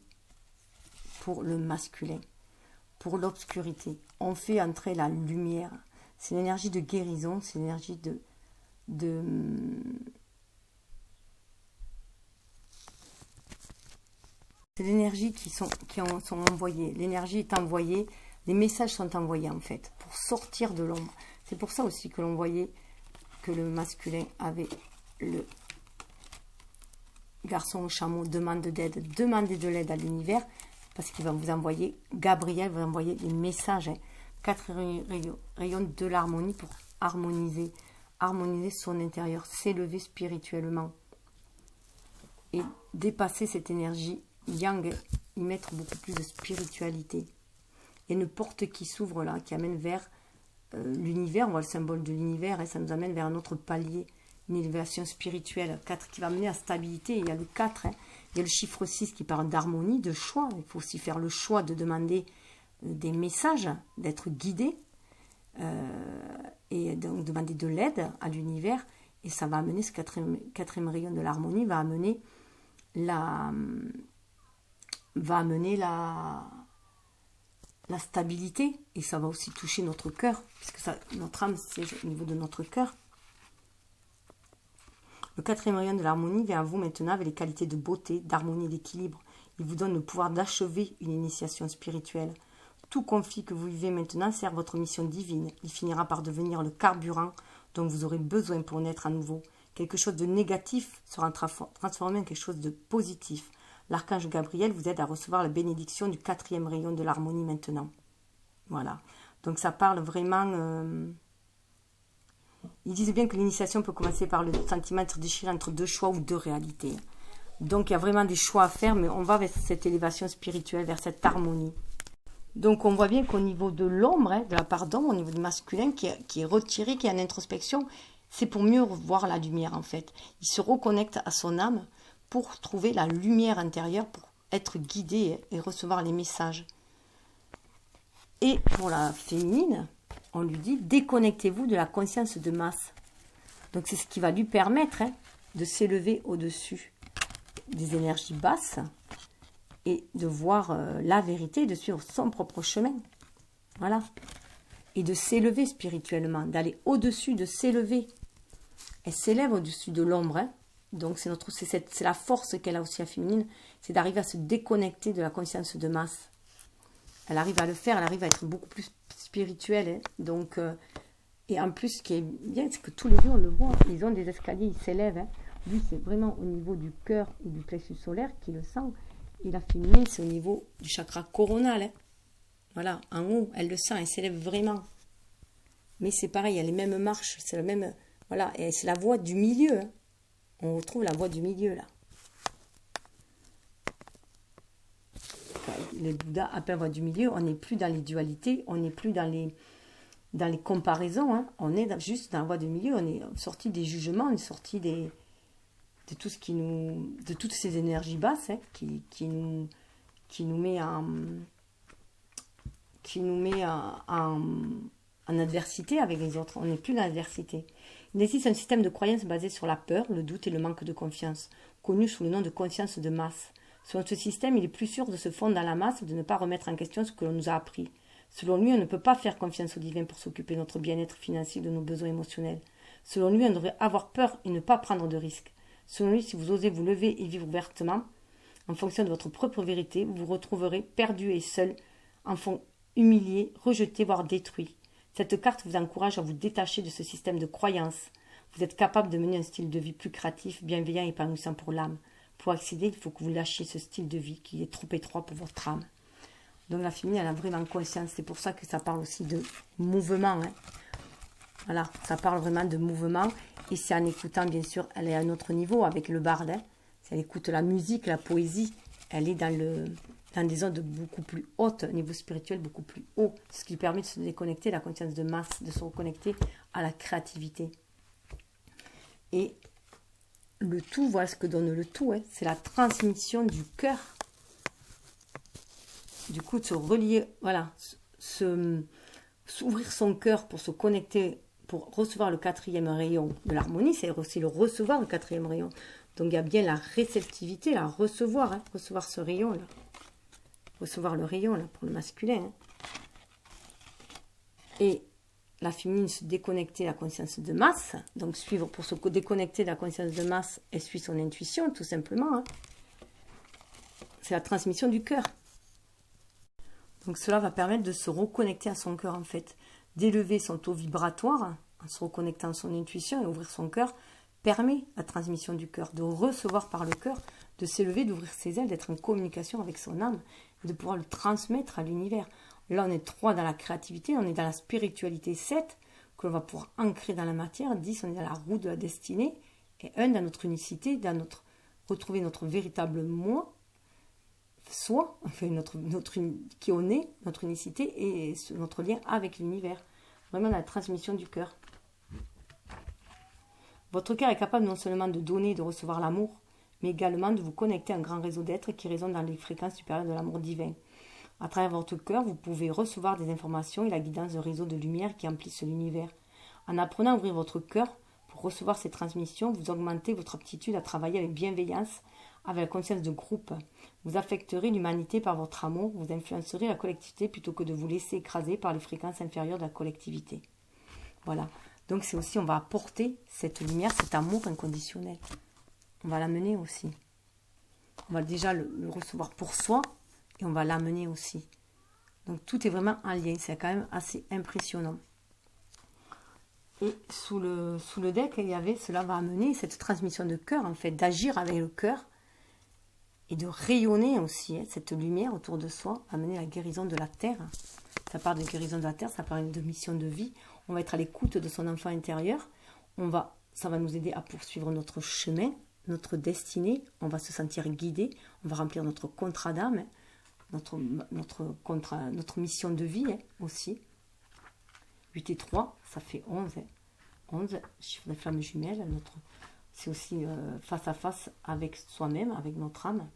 pour le masculin, pour l'obscurité. On fait entrer la lumière. C'est l'énergie de guérison, c'est l'énergie c'est l'énergie qui sont envoyées. L'énergie est envoyée, les messages sont envoyés en fait, pour sortir de l'ombre. C'est pour ça aussi que l'on voyait que le masculin avait le garçon au chameau, demande d'aide, demandez de l'aide à l'univers, parce qu'il va vous envoyer, Gabriel va envoyer des messages. Hein. 4 rayons de l'harmonie pour harmoniser son intérieur, s'élever spirituellement et dépasser cette énergie yang, y mettre beaucoup plus de spiritualité. Et une porte qui s'ouvre là, qui amène vers l'univers, on voit le symbole de l'univers, et ça nous amène vers un autre palier, une élévation spirituelle. 4 qui va mener à stabilité, il y a le 4, hein. Il y a le chiffre 6 qui parle d'harmonie, de choix, il faut aussi faire le choix de demander des messages, d'être guidé, et donc demander de l'aide à l'univers, et ça va amener, ce quatrième rayon de l'harmonie va amener la stabilité, et ça va aussi toucher notre cœur, puisque notre âme c'est au niveau de notre cœur. Le 4e rayon de l'harmonie vient à vous maintenant avec les qualités de beauté, d'harmonie et d'équilibre. Il vous donne le pouvoir d'achever une initiation spirituelle. Tout conflit que vous vivez maintenant sert votre mission divine. Il finira par devenir le carburant dont vous aurez besoin pour naître à nouveau. Quelque chose de négatif sera transformé en quelque chose de positif. L'archange Gabriel vous aide à recevoir la bénédiction du 4e rayon de l'harmonie maintenant. Voilà. Donc ça parle vraiment... Ils disent bien que l'initiation peut commencer par le sentiment d'être déchiré entre deux choix ou deux réalités. Donc il y a vraiment des choix à faire, mais on va vers cette élévation spirituelle, vers cette harmonie. Donc on voit bien qu'au niveau de l'ombre, hein, de la part d'ombre, au niveau du masculin qui est retiré, qui est en introspection, c'est pour mieux voir la lumière en fait. Il se reconnecte à son âme pour trouver la lumière intérieure, pour être guidé et recevoir les messages. Et pour la féminine, on lui dit, déconnectez-vous de la conscience de masse. Donc c'est ce qui va lui permettre de s'élever au-dessus des énergies basses et de voir la vérité, de suivre son propre chemin. Voilà. Et de s'élever spirituellement, d'aller au-dessus, de s'élever. Elle s'élève au-dessus de l'ombre. Hein. Donc c'est la force qu'elle a aussi à féminine, c'est d'arriver à se déconnecter de la conscience de masse. Elle arrive à le faire, elle arrive à être beaucoup plus spirituelle. Hein. Donc, et en plus, ce qui est bien, c'est que tous les deux, on le voit, ils ont des escaliers, ils s'élèvent. Hein. Lui, c'est vraiment au niveau du cœur et du plexus solaire qui le sent. Et la féminine, c'est au niveau du chakra coronal. Hein. Voilà, en haut, elle le sent, elle s'élève vraiment. Mais c'est pareil, il y a les mêmes marches, c'est la même... Voilà, et c'est la voie du milieu. Hein. On retrouve la voie du milieu, là. Le Bouddha appelle la voie du milieu, on n'est plus dans les dualités, on n'est plus dans les comparaisons, hein. On est juste dans la voie du milieu, on est sorti des jugements, on est sorti de tout ce qui nous... de toutes ces énergies basses, hein, qui nous met en adversité avec les autres. On n'est plus dans l'adversité. Il existe un système de croyance basé sur la peur, le doute et le manque de confiance, connu sous le nom de conscience de masse. Selon ce système, il est plus sûr de se fondre dans la masse et de ne pas remettre en question ce que l'on nous a appris. Selon lui, on ne peut pas faire confiance au divin pour s'occuper de notre bien-être financier, de nos besoins émotionnels. Selon lui, on devrait avoir peur et ne pas prendre de risques. Selon lui, si vous osez vous lever et vivre ouvertement, en fonction de votre propre vérité, vous vous retrouverez perdu et seul, enfant humilié, rejeté, voire détruit. Cette carte vous encourage à vous détacher de ce système de croyances. Vous êtes capable de mener un style de vie plus créatif, bienveillant et épanouissant pour l'âme. Pour accéder, il faut que vous lâchiez ce style de vie qui est trop étroit pour votre âme. Donc la féminine, elle a vraiment conscience. C'est pour ça que ça parle aussi de mouvement. Hein. Voilà, ça parle vraiment de mouvement. Et c'est en écoutant, bien sûr, elle est à un autre niveau avec le barde. Hein. Si elle écoute la musique, la poésie, elle est dans des zones beaucoup plus hautes, niveau spirituel beaucoup plus haut. Ce qui lui permet de se déconnecter, la conscience de masse, de se reconnecter à la créativité. Et le tout, voilà ce que donne le tout, hein, c'est la transmission du cœur. Du coup, de se relier, voilà, s'ouvrir son cœur pour se connecter, pour recevoir le 4e rayon de l'harmonie, c'est aussi le recevoir, le 4e rayon. Donc, il y a bien la réceptivité, la recevoir, hein, recevoir ce rayon-là. Recevoir le rayon, là, pour le masculin. Hein. Et la féminine, se déconnecter de la conscience de masse. Donc, suivre, pour se déconnecter de la conscience de masse, elle suit son intuition, tout simplement. Hein. C'est la transmission du cœur. Donc, cela va permettre de se reconnecter à son cœur, en fait. D'élever son taux vibratoire, en se reconnectant à son intuition et ouvrir son cœur, permet la transmission du cœur, de recevoir par le cœur, de s'élever, d'ouvrir ses ailes, d'être en communication avec son âme, et de pouvoir le transmettre à l'univers. Là, on est 3 dans la créativité, on est dans la spiritualité, 7, que l'on va pouvoir ancrer dans la matière, 10, on est dans la roue de la destinée, et 1, dans notre unicité, dans notre retrouver notre véritable moi, soi, enfin qui on est, notre unicité, et notre lien avec l'univers. Vraiment la transmission du cœur. Votre cœur est capable non seulement de donner et de recevoir l'amour, mais également de vous connecter à un grand réseau d'êtres qui résonnent dans les fréquences supérieures de l'amour divin. À travers votre cœur, vous pouvez recevoir des informations et la guidance de réseaux de lumière qui emplissent l'univers. En apprenant à ouvrir votre cœur pour recevoir ces transmissions, vous augmentez votre aptitude à travailler avec bienveillance, avec la conscience de groupe. Vous affecterez l'humanité par votre amour, vous influencerez la collectivité plutôt que de vous laisser écraser par les fréquences inférieures de la collectivité. Voilà. Donc c'est aussi, on va apporter cette lumière, cet amour inconditionnel. On va l'amener aussi. On va déjà le recevoir pour soi et on va l'amener aussi. Donc tout est vraiment en lien. C'est quand même assez impressionnant. Et sous le deck, il y avait, cela va amener cette transmission de cœur, en fait, d'agir avec le cœur et de rayonner aussi, hein, cette lumière autour de soi, amener la guérison de la terre. Ça parle de guérison de la terre, ça parle de mission de vie. On va être à l'écoute de son enfant intérieur. Ça va nous aider à poursuivre notre chemin, notre destinée. On va se sentir guidé. On va remplir notre contrat d'âme, notre mission de vie, hein, aussi. 8 et 3, ça fait 11. Hein. 11, chiffre de flamme jumelle. C'est aussi face à face avec soi-même, avec notre âme.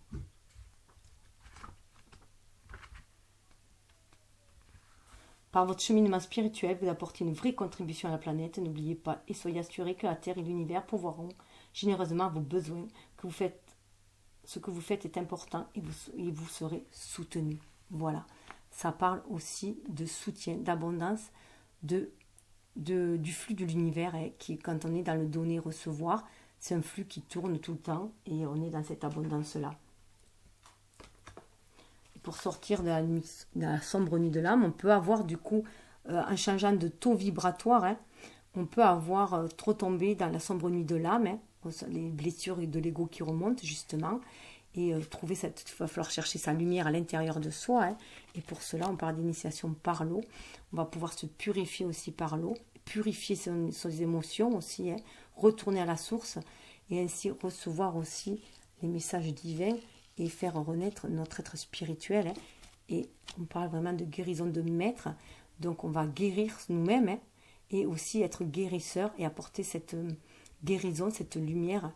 Par votre cheminement spirituel, vous apportez une vraie contribution à la planète. N'oubliez pas et soyez assurés que la Terre et l'univers pourvoiront généreusement à vos besoins. Ce que vous faites est important et vous serez soutenu. Voilà. Ça parle aussi de soutien, d'abondance, du flux de l'univers, qui, quand on est dans le donner-recevoir, c'est un flux qui tourne tout le temps et on est dans cette abondance-là. Pour sortir de la sombre nuit de l'âme, on peut avoir du coup, en changeant de taux vibratoire, hein, on peut avoir trop tombé dans la sombre nuit de l'âme, hein, les blessures de l'ego qui remontent justement, et il va falloir chercher sa lumière à l'intérieur de soi, hein, et pour cela on parle d'initiation par l'eau, on va pouvoir se purifier aussi par l'eau, purifier ses émotions aussi, hein, retourner à la source, et ainsi recevoir aussi les messages divins, et faire renaître notre être spirituel. Hein. Et on parle vraiment de guérison de maître. Donc on va guérir nous-mêmes, hein, et aussi être guérisseur et apporter cette guérison, cette lumière,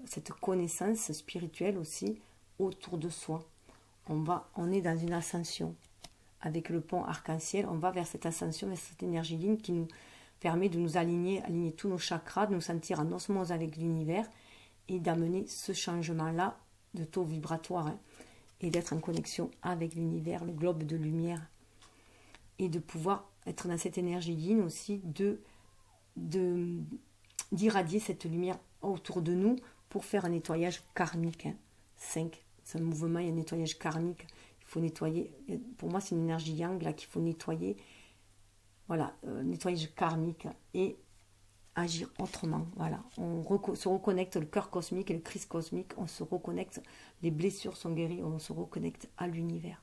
cette connaissance spirituelle aussi autour de soi. On est dans une ascension. Avec le pont arc-en-ciel, on va vers cette ascension, vers cette énergie ligne qui nous permet de nous aligner tous nos chakras, de nous sentir en osmose avec l'univers et d'amener ce changement-là de taux vibratoire, hein, et d'être en connexion avec l'univers, le globe de lumière, et de pouvoir être dans cette énergie yin aussi, d'irradier cette lumière autour de nous pour faire un nettoyage karmique. Hein. 5, c'est un mouvement, il y a un nettoyage karmique, il faut nettoyer, pour moi c'est une énergie yang là qu'il faut nettoyer, voilà, nettoyage karmique, et agir autrement, voilà. On se reconnecte le cœur cosmique et le Christ cosmique, on se reconnecte, les blessures sont guéries, on se reconnecte à l'univers.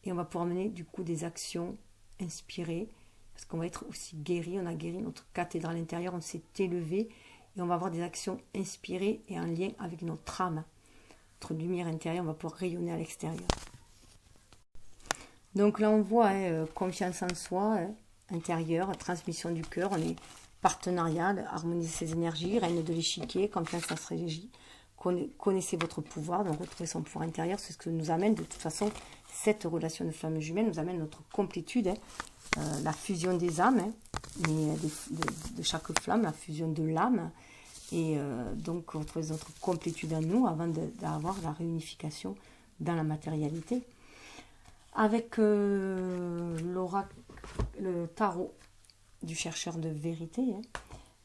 Et on va pouvoir mener du coup des actions inspirées, parce qu'on va être aussi guéri, on a guéri notre cathédrale intérieure, on s'est élevé, et on va avoir des actions inspirées et en lien avec notre âme, notre lumière intérieure, on va pouvoir rayonner à l'extérieur. Donc là on voit, hein, confiance en soi, hein, intérieure, transmission du cœur, on est partenariat, harmoniser ses énergies, reine de l'échiquier, confiance en stratégie. Connaissez votre pouvoir, donc retrouver son pouvoir intérieur, c'est ce que nous amène de toute façon, cette relation de flamme jumelle nous amène notre complétude, la fusion des âmes, de chaque flamme, la fusion de l'âme, et donc retrouver notre complétude en nous avant d'avoir la réunification dans la matérialité. Avec l'oracle, le tarot du chercheur de vérité,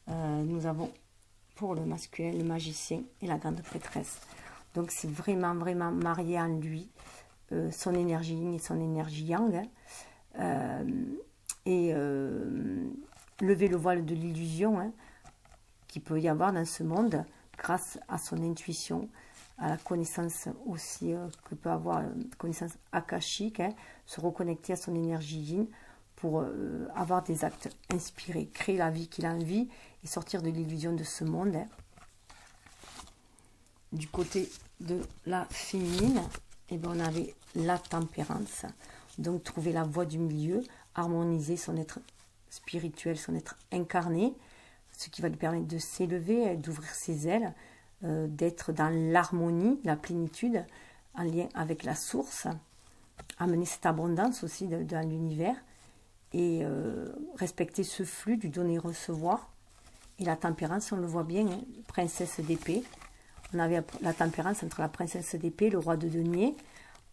nous avons pour le masculin, le magicien et la grande prêtresse. Donc c'est vraiment, vraiment marié en lui, son énergie yin et son énergie yang. Lever le voile de l'illusion qu'il peut y avoir dans ce monde grâce à son intuition, à la connaissance aussi que peut avoir, connaissance akashique, se reconnecter à son énergie yin pour avoir des actes inspirés, créer la vie qu'il a envie et sortir de l'illusion de ce monde. Du côté de la féminine, eh bien, on avait la tempérance, donc trouver la voie du milieu, harmoniser son être spirituel, son être incarné, ce qui va lui permettre de s'élever, d'ouvrir ses ailes, d'être dans l'harmonie, la plénitude, en lien avec la source, amener cette abondance aussi dans l'univers, et respecter ce flux du donner-recevoir. Et la tempérance, on le voit bien, princesse d'épée. On avait la tempérance entre la princesse d'épée, le roi de denier,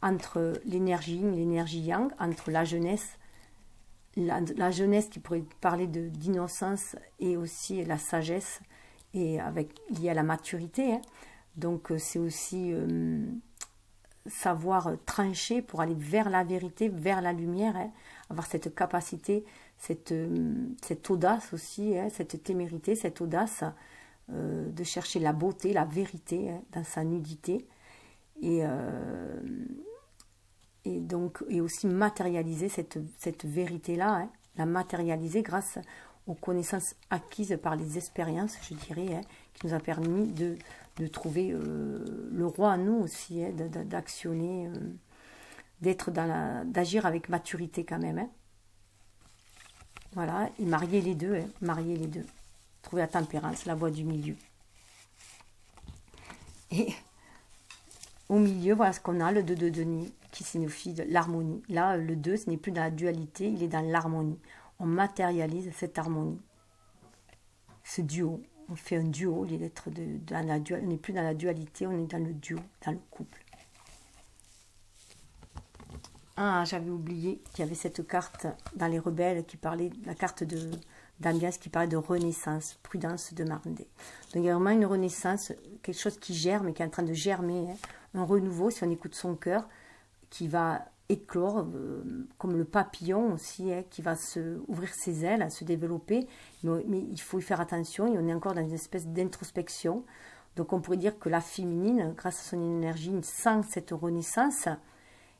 entre l'énergie yin et l'énergie yang, entre la jeunesse, la jeunesse qui pourrait parler d'innocence et aussi la sagesse, et liée à la maturité. Donc c'est aussi savoir trancher pour aller vers la vérité, vers la lumière, avoir cette capacité, cette audace aussi, cette témérité, cette audace de chercher la beauté, la vérité dans sa nudité, et aussi matérialiser cette vérité-là, la matérialiser grâce aux connaissances acquises par les expériences, je dirais, qui nous a permis de trouver le roi en nous aussi, d'actionner, d'agir avec maturité quand même. Voilà, et marier les deux, trouver la tempérance, la voie du milieu. Et au milieu, voilà ce qu'on a, le 2 de denier, qui signifie l'harmonie. Là, le 2, ce n'est plus dans la dualité, il est dans l'harmonie. On matérialise cette harmonie, ce duo. On fait un duo, on n'est plus dans la dualité, on est dans le duo, dans le couple. Ah, j'avais oublié qu'il y avait cette carte dans les rebelles qui parlait, la carte d'ambiance qui parlait de renaissance, prudence de Marndé. Donc il y a vraiment une renaissance, quelque chose qui germe, qui est en train de germer, un renouveau, si on écoute son cœur, qui va éclore, comme le papillon aussi, qui va ouvrir ses ailes, se développer, mais il faut y faire attention, et on est encore dans une espèce d'introspection. Donc on pourrait dire que la féminine, grâce à son énergie, sent cette renaissance,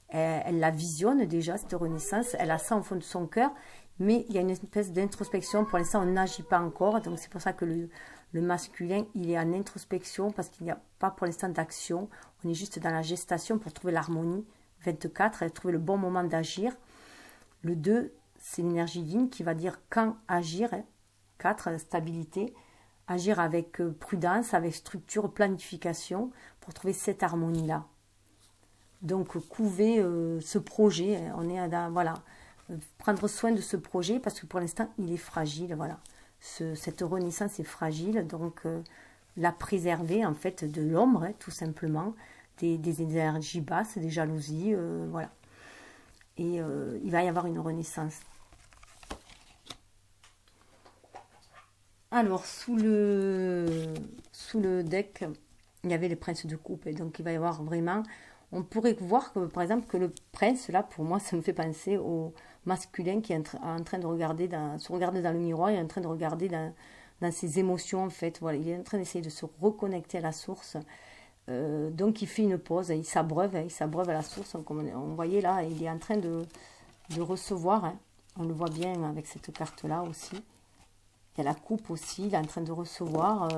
elle la visionne déjà, cette renaissance, elle la sent au fond de son cœur, mais il y a une espèce d'introspection, pour l'instant on n'agit pas encore, donc c'est pour ça que le masculin, il est en introspection, parce qu'il n'y a pas pour l'instant d'action, on est juste dans la gestation pour trouver l'harmonie. 24, trouver le bon moment d'agir. Le 2, c'est l'énergie yin qui va dire quand agir. 4, stabilité. Agir avec prudence, avec structure, planification, pour trouver cette harmonie-là. Donc, couver ce projet. On est voilà. Prendre soin de ce projet, parce que pour l'instant, il est fragile. Voilà. Cette renaissance est fragile. Donc, la préserver, en fait, de l'ombre, tout simplement. Des énergies basses, des jalousies, voilà. Et il va y avoir une renaissance. Alors, sous le deck, il y avait les princes de coupe. Et donc, il va y avoir vraiment... On pourrait voir, que, par exemple, que le prince, là, pour moi, ça me fait penser au masculin qui est en train de regarder, se regarder dans le miroir, il est en train de regarder dans ses émotions, en fait. Voilà, il est en train d'essayer de se reconnecter à la source. Donc il fait une pause, il s'abreuve à la source, comme on voyait là, il est en train de recevoir, on le voit bien avec cette carte là aussi, il y a la coupe aussi, il est en train de recevoir,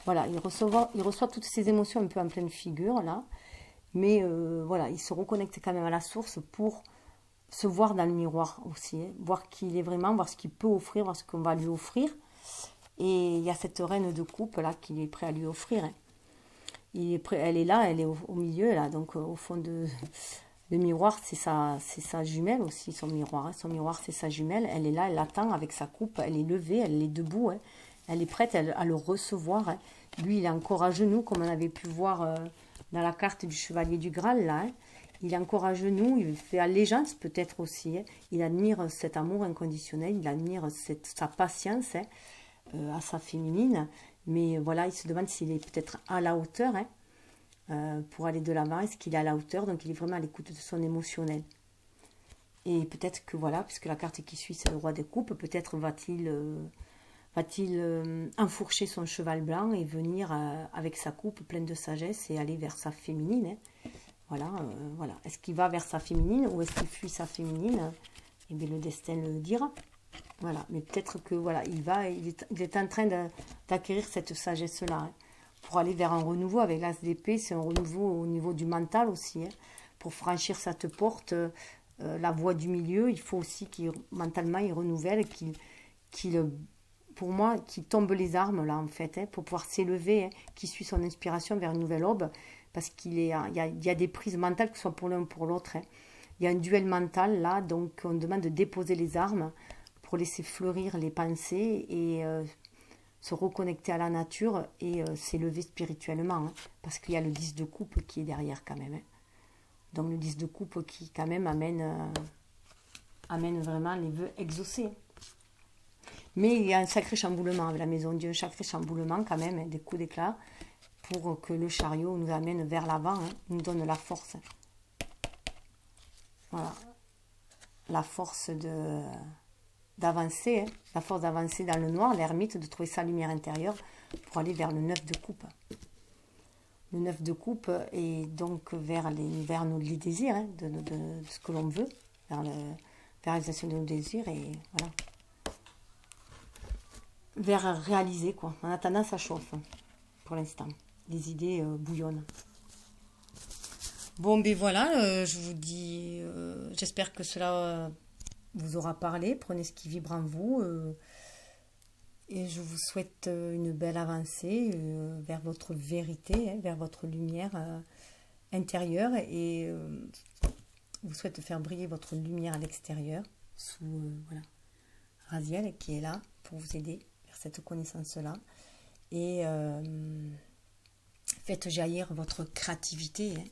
voilà, il reçoit toutes ces émotions un peu en pleine figure là, mais voilà, il se reconnecte quand même à la source pour se voir dans le miroir aussi, voir qui il est vraiment, voir ce qu'il peut offrir, voir ce qu'on va lui offrir. Et il y a cette reine de coupe là qu'il est prêt à lui offrir. Hein. Il est prêt, elle est là, elle est au milieu là, donc au fond de le miroir, c'est sa jumelle aussi, son miroir. Hein. Son miroir, c'est sa jumelle. Elle est là, elle l'attend avec sa coupe, elle est levée, elle est debout. Hein. Elle est prête à le recevoir. Hein. Lui, il est encore à genoux, comme on avait pu voir dans la carte du chevalier du Graal là. Hein. Il est encore à genoux, il fait allégeance peut-être aussi. Hein. Il admire cet amour inconditionnel, il admire sa patience hein, à sa féminine. Mais voilà, il se demande s'il est peut-être à la hauteur hein, pour aller de l'avant. Est-ce qu'il est à la hauteur? Donc il est vraiment à l'écoute de son émotionnel. Et peut-être que voilà, puisque la carte qui suit c'est le roi des coupes, peut-être va-t-il enfourcher son cheval blanc et venir avec sa coupe pleine de sagesse et aller vers sa féminine hein. Voilà, voilà. Est-ce qu'il va vers sa féminine ou est-ce qu'il fuit sa féminine? Eh bien, le destin le dira. Voilà, mais peut-être que voilà, il est en train d'acquérir cette sagesse-là hein, pour aller vers un renouveau avec l'as d'épée. C'est un renouveau au niveau du mental aussi. Hein. Pour franchir cette porte, la voie du milieu, il faut aussi qu'il mentalement il renouvelle, pour moi, qu'il tombe les armes là en fait, hein, pour pouvoir s'élever, hein, qu'il suit son inspiration vers une nouvelle aube. Parce qu'il y a des prises mentales, que ce soit pour l'un ou pour l'autre. Hein. Il y a un duel mental là, donc on demande de déposer les armes pour laisser fleurir les pensées et se reconnecter à la nature et s'élever spirituellement. Hein, parce qu'il y a le 10 de coupe qui est derrière quand même. Hein. Donc le 10 de coupe qui quand même amène vraiment les vœux exaucés. Mais il y a un sacré chamboulement avec la maison de Dieu, un sacré chamboulement quand même, hein, des coups d'éclat. Pour que le chariot nous amène vers l'avant, hein, nous donne la force. Voilà. La force d'avancer, hein, la force d'avancer dans le noir, l'ermite, de trouver sa lumière intérieure pour aller vers le 9 de coupe. Le 9 de coupe est donc vers les désirs, hein, de ce que l'on veut, vers la réalisation de nos désirs et voilà. Vers réaliser, quoi. En attendant, ça chauffe, hein, pour l'instant. Les idées bouillonnent. Bon, ben voilà, je vous dis, j'espère que cela vous aura parlé. Prenez ce qui vibre en vous. Et je vous souhaite une belle avancée vers votre vérité, hein, vers votre lumière intérieure. Et vous souhaite faire briller votre lumière à l'extérieur, sous voilà, Raziel qui est là pour vous aider vers cette connaissance-là. Et faites jaillir votre créativité. Hein.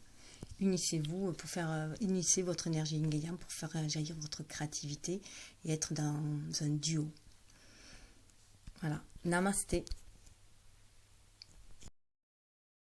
Unissez-vous pour unissez votre énergie yin pour faire jaillir votre créativité et être dans un duo. Voilà. Namasté.